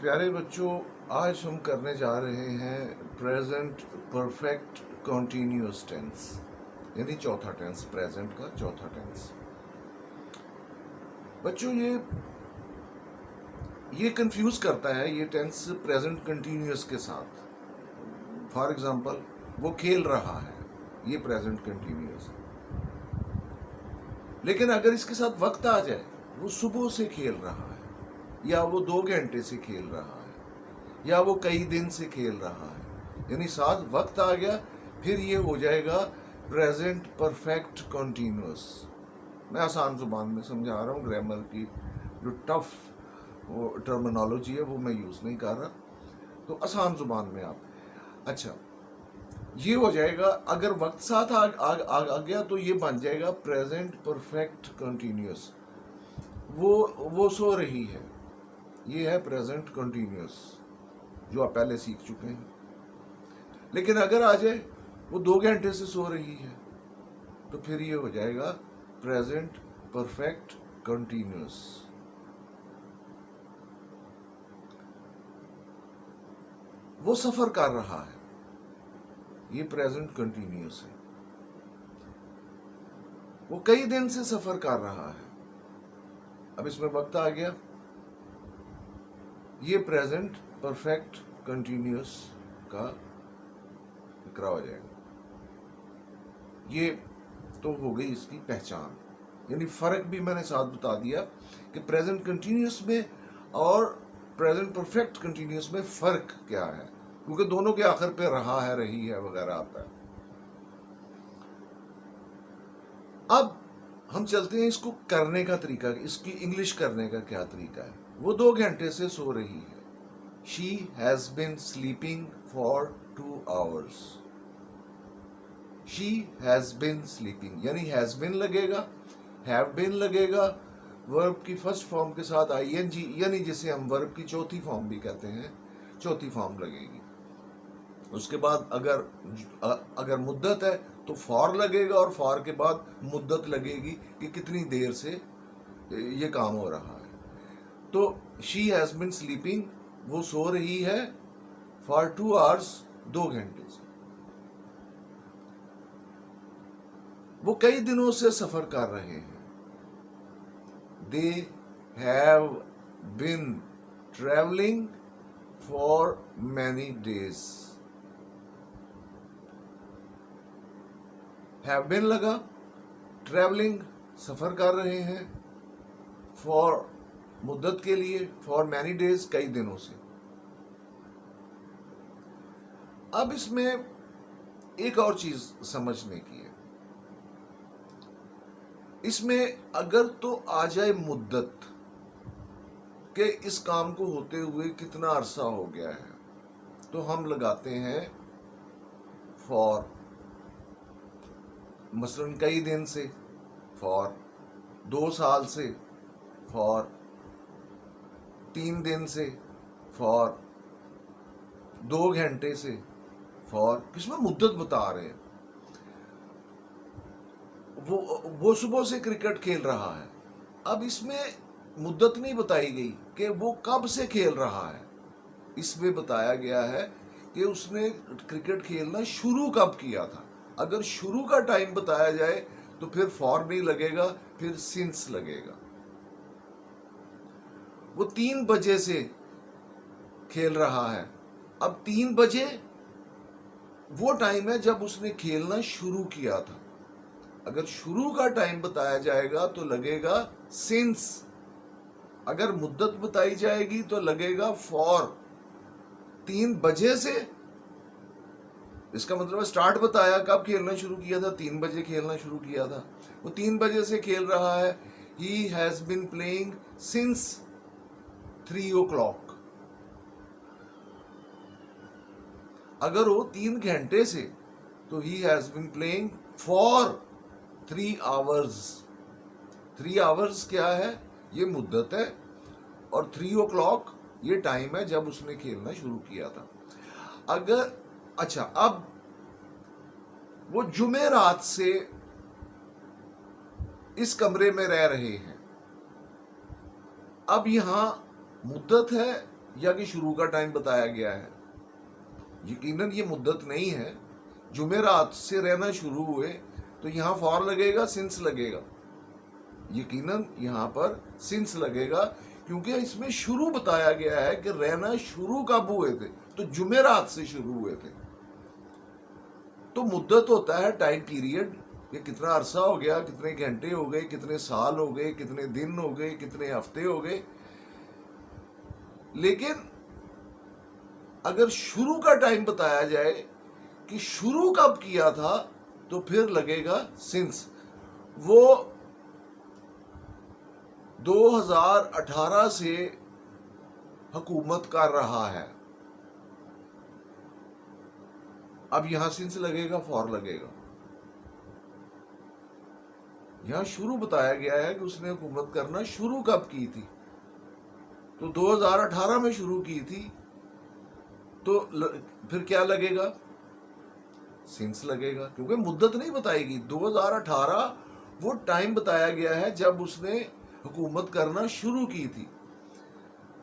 प्यारे बच्चों, आज हम करने जा रहे हैं प्रेजेंट परफेक्ट कॉन्टिन्यूअस टेंस, यानी चौथा टेंस, प्रेजेंट का चौथा टेंस। बच्चों, ये कंफ्यूज करता है ये टेंस प्रेजेंट कंटिन्यूअस के साथ। फॉर एग्जांपल, वो खेल रहा है, ये प्रेजेंट कंटिन्यूअस है। लेकिन अगर इसके साथ वक्त आ जाए, वो सुबह से खेल रहा है, या वो 2 घंटे से खेल रहा है, या वो कई दिन से खेल रहा है, यानी साथ वक्त आ गया, फिर ये हो जाएगा प्रेजेंट परफेक्ट कॉन्टिन्यूअस। मैं आसान जुबान में समझा रहा हूँ, ग्रामर की जो टफ वो टर्मिनोलॉजी है वो मैं यूज़ नहीं कर रहा, तो आसान जुबान में आप। अच्छा, ये हो जाएगा, अगर वक्त साथ आ गया तो ये बन जाएगा प्रेजेंट परफेक्ट कंटिन्यूअस। वो सो रही है, ये है प्रेजेंट कंटिन्यूअस जो आप पहले सीख चुके हैं। लेकिन अगर आ जाए वो 2 घंटे से सो रही है, तो फिर ये हो जाएगा प्रेजेंट परफेक्ट कंटिन्यूअस। वो सफर कर रहा है, ये प्रेजेंट कंटिन्यूअस है। वो कई दिन से सफर कर रहा है, अब इसमें वक्त आ गया, ये प्रेजेंट परफेक्ट कंटिन्यूअस का इकरा हो जाएगा। ये तो हो गई इसकी पहचान, यानी फर्क भी मैंने साथ बता दिया कि प्रेजेंट कंटिन्यूअस में और प्रेजेंट परफेक्ट कंटिन्यूअस में फर्क क्या है, क्योंकि दोनों के आखिर पे रहा है, रही है वगैरह आता है। अब हम चलते हैं इसको करने का तरीका, इसकी इंग्लिश करने का क्या तरीका है। वो 2 घंटे से सो रही है, she has been sleeping for 2 hours। She has been sleeping, यानी हैज बिन लगेगा, हैव बिन लगेगा, वर्ब की फर्स्ट फॉर्म के साथ आईएनजी, यानी जिसे हम वर्ब की चौथी फॉर्म भी कहते हैं, चौथी फॉर्म लगेगी। उसके बाद अगर मुद्दत है तो फॉर लगेगा, और फॉर के बाद मुद्दत लगेगी कि कितनी देर से ये काम हो रहा है। तो शी हैज बिन स्लीपिंग, वो सो रही है, फॉर 2 hours, 2 घंटे से। वो कई दिनों से सफर कर रहे हैं, they have been travelling for many days. Have been लगा, ट्रेवलिंग सफर कर रहे हैं, फॉर मुद्दत के लिए, फॉर मैनी डेज कई दिनों से। अब इसमें एक और चीज समझने की है, इसमें अगर तो आ जाए मुद्दत के इस काम को होते हुए कितना अरसा हो गया है, तो हम लगाते हैं फॉर। मसलन कई दिन से, फॉर 2 साल से, फॉर 3 दिन से, फॉर 2 घंटे से, फॉर किसमें मुद्दत बता रहे हैं। वो सुबह से क्रिकेट खेल रहा है, अब इसमें मुद्दत नहीं बताई गई कि वो कब से खेल रहा है, इसमें बताया गया है कि उसने क्रिकेट खेलना शुरू कब किया था। अगर शुरू का टाइम बताया जाए तो फिर फॉर नहीं लगेगा, फिर सिंस लगेगा। वो 3 बजे से खेल रहा है, अब 3 बजे वो टाइम है जब उसने खेलना शुरू किया था। अगर शुरू का टाइम बताया जाएगा तो लगेगा सिंस, अगर मुद्दत बताई जाएगी तो लगेगा फॉर। 3 बजे से, इसका मतलब है स्टार्ट बताया, कब खेलना शुरू किया था, 3 बजे खेलना शुरू किया था, वो 3 बजे से खेल रहा है। He has been playing since 3 o'clock। अगर वो 3 घंटे से, तो he has been playing for 3 hours। 3 hours क्या है, ये मुद्दत है, और 3 o'clock ये टाइम है जब उसने खेलना शुरू किया था। अगर अच्छा, अब वो जुमेरात से इस कमरे में रह रहे हैं, अब यहां मुद्दत है या कि शुरू का टाइम बताया गया है? यकीनन ये मुद्दत नहीं है। जुमेरात से रहना शुरू हुए तो यहाँ फॉर लगेगा, सिंस लगेगा, यकीनन यहाँ पर सिंस लगेगा, क्योंकि इसमें शुरू बताया गया है कि रहना शुरू कब हुए थे, तो जुमेरात से शुरू हुए थे। तो मुद्दत होता है टाइम पीरियड, ये कितना अरसा हो गया, कितने घंटे हो गए, कितने साल हो गए, कितने दिन हो गए, कितने हफ्ते हो गए। लेकिन अगर शुरू का टाइम बताया जाए कि शुरू कब किया था, तो फिर लगेगा सिंस। वो 2018 से हुकूमत कर रहा है, अब यहां सिंस लगेगा, फॉर लगेगा। यहां शुरू बताया गया है कि उसने हुकूमत करना शुरू कब की थी, तो 2018 में शुरू की थी, तो फिर क्या लगेगा? सिंस लगेगा, क्योंकि मुद्दत नहीं बताएगी। 2018 वो टाइम बताया गया है जब उसने हुकूमत करना शुरू की थी।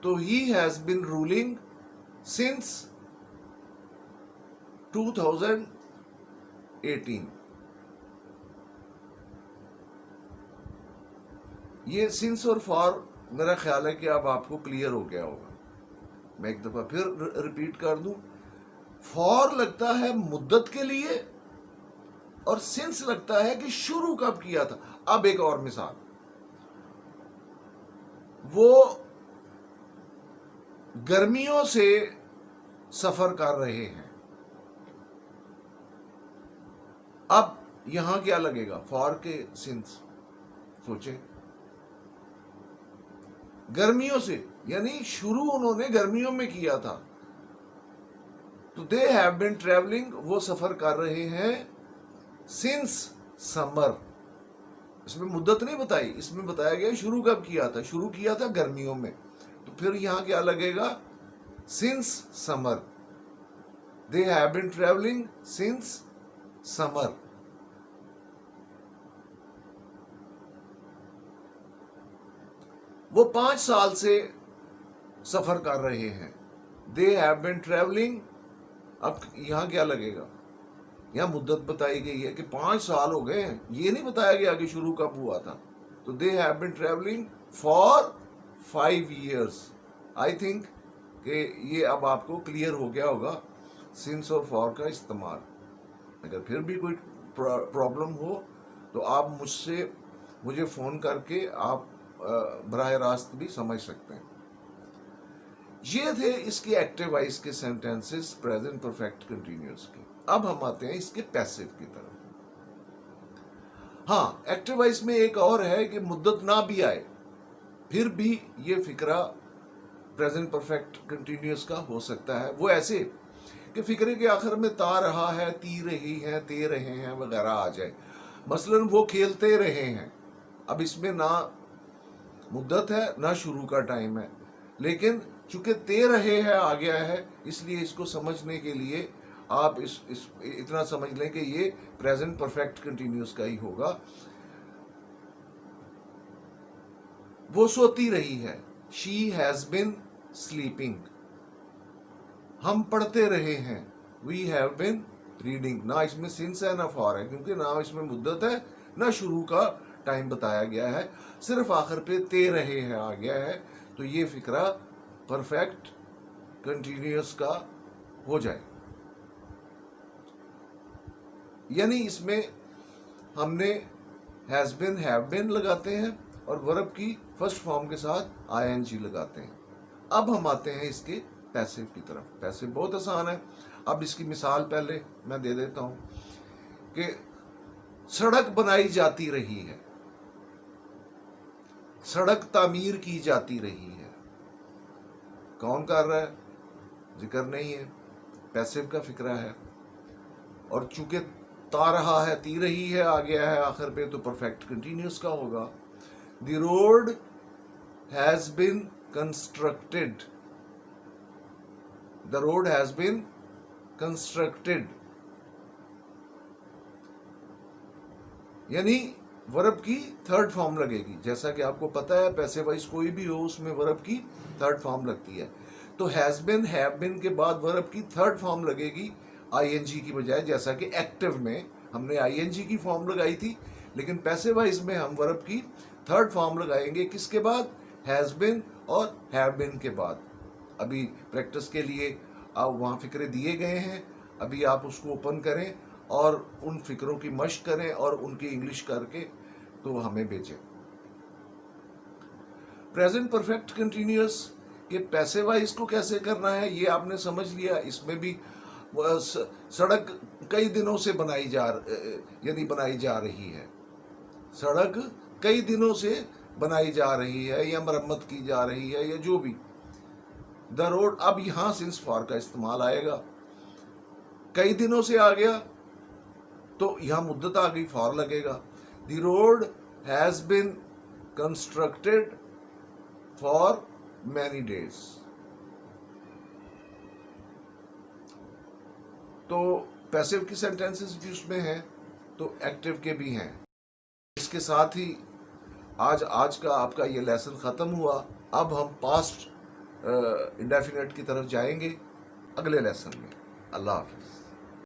तो he has been ruling since 2018। ये सिंस और फॉर मेरा ख्याल है कि अब आपको क्लियर हो गया होगा। मैं एक दफा फिर रिपीट कर दूं, फॉर लगता है मुद्दत के लिए और सिंस लगता है कि शुरू कब किया था। अब एक और मिसाल, वो गर्मियों से सफर कर रहे हैं, अब यहां क्या लगेगा? फॉर के सिंस। सोचे, गर्मियों से यानी शुरू उन्होंने गर्मियों में किया था, तो दे हैव बिन ट्रेवलिंग, वो सफर कर रहे हैं सिंस समर। इसमें मुद्दत नहीं बताई, इसमें बताया गया शुरू कब किया था, शुरू किया था गर्मियों में, तो फिर यहां क्या लगेगा? Since summer. They have been travelling since summer. वो 5 साल से सफर कर रहे हैं। दे हैव बिन ट्रेवलिंग, अब यहां क्या लगेगा? यहां मुद्दत बताई गई है कि 5 साल हो गए हैं, ये नहीं बताया गया कि शुरू कब हुआ था। तो they have been travelling for 5 years। I think कि ये अब आपको क्लियर हो गया होगा सिंस और फॉर का इस्तेमाल। अगर फिर भी कोई प्रॉब्लम हो तो आप मुझे फ़ोन करके आप बराह रास्त भी समझ सकते हैं। ये थे इसके एक्टिव वॉइस के सेंटेंसेस प्रेजेंट परफेक्ट कंटिन्यूअस के। अब हम आते हैं इसके पैसिव की तरफ। हाँ, एक्टिव वॉइस में एक और है कि मुद्दत ना भी आए फिर भी ये फिक्रा प्रेजेंट परफेक्ट कंटिन्यूअस का हो सकता है। वो ऐसे कि फिक्रे के आखिर में ता रहा है, ती रही है, ते रहे हैं वगैरह आ जाए। मसलन वो खेलते रहे हैं, अब इसमें ना मुद्दत है ना शुरू का टाइम है, लेकिन चूंकि ते रहे हैं आ गया है, इसलिए इसको समझने के लिए आप इतना समझ लें कि ये प्रेजेंट परफेक्ट कंटिन्यूअस का ही होगा। वो सोती रही है, शी हैज बिन स्लीपिंग। हम पढ़ते रहे हैं, वी हैव बिन रीडिंग। ना इसमें सिंस है ना फॉर है, क्योंकि ना इसमें मुद्दत है ना शुरू का टाइम बताया गया है, सिर्फ आखिर पे ते रहे हैं आ गया है। तो ये फिक्रा परफेक्ट कंटिन्यूअस का हो जाए। यानी इसमें हमने हैज बिन, हैव बिन लगाते हैं और वर्ब की फर्स्ट फॉर्म के साथ आईएनजी लगाते हैं। अब हम आते हैं इसके पैसिव की तरफ। पैसिव बहुत आसान है। अब इसकी मिसाल पहले मैं दे देता हूं कि सड़क बनाई जाती रही है, सड़क तामीर की जाती रही है। कौन कर रहा है? जिक्र नहीं है, पैसिव का फिक्रा है। और चूंकि ता रहा है, ती रही है आ गया है आखिर पे, तो परफेक्ट कंटिन्यूअस का होगा। The road has been constructed, the road has been constructed. यानी वर्ब की थर्ड फॉर्म लगेगी। जैसा कि आपको पता है पैसिव वॉइस कोई भी हो उसमें वर्ब की थर्ड फॉर्म लगती है। तो हैज बिन हैव बिन के बाद वर्ब की थर्ड फॉर्म लगेगी आईएनजी की बजाय, जैसा कि एक्टिव में हमने आईएनजी की फॉर्म लगाई थी, लेकिन पैसिव वॉइस में हम वर्ब की थर्ड फॉर्म लगाएंगे किसके बाद, हैज बिन और हैव बिन के बाद। अभी प्रैक्टिस के लिए आप वहाँ फिक्रे दिए गए हैं, अभी आप उसको ओपन करें और उन फिक्रों की मश्क करें और उनकी इंग्लिश करके तो हमें भेजें। प्रेजेंट परफेक्ट कंटिन्यूअस के पैसिव वॉइस को कैसे करना है ये आपने समझ लिया। इसमें भी सड़क कई दिनों से बनाई जा रही है, सड़क कई दिनों से बनाई जा रही है या मरम्मत की जा रही है या जो भी। द रोड, अब यहां सिंस फॉर का इस्तेमाल आएगा, कई दिनों से आ गया तो यहां मुद्दत आ गई, फॉर लगेगा। The road has been constructed for many days. तो पैसिव की सेंटेंसेस भी उसमें हैं तो एक्टिव के भी हैं। इसके साथ ही आज का आपका ये लेसन ख़त्म हुआ। अब हम पास्ट इंडेफिनिट की तरफ जाएंगे अगले लेसन में। अल्लाह हाफिज़।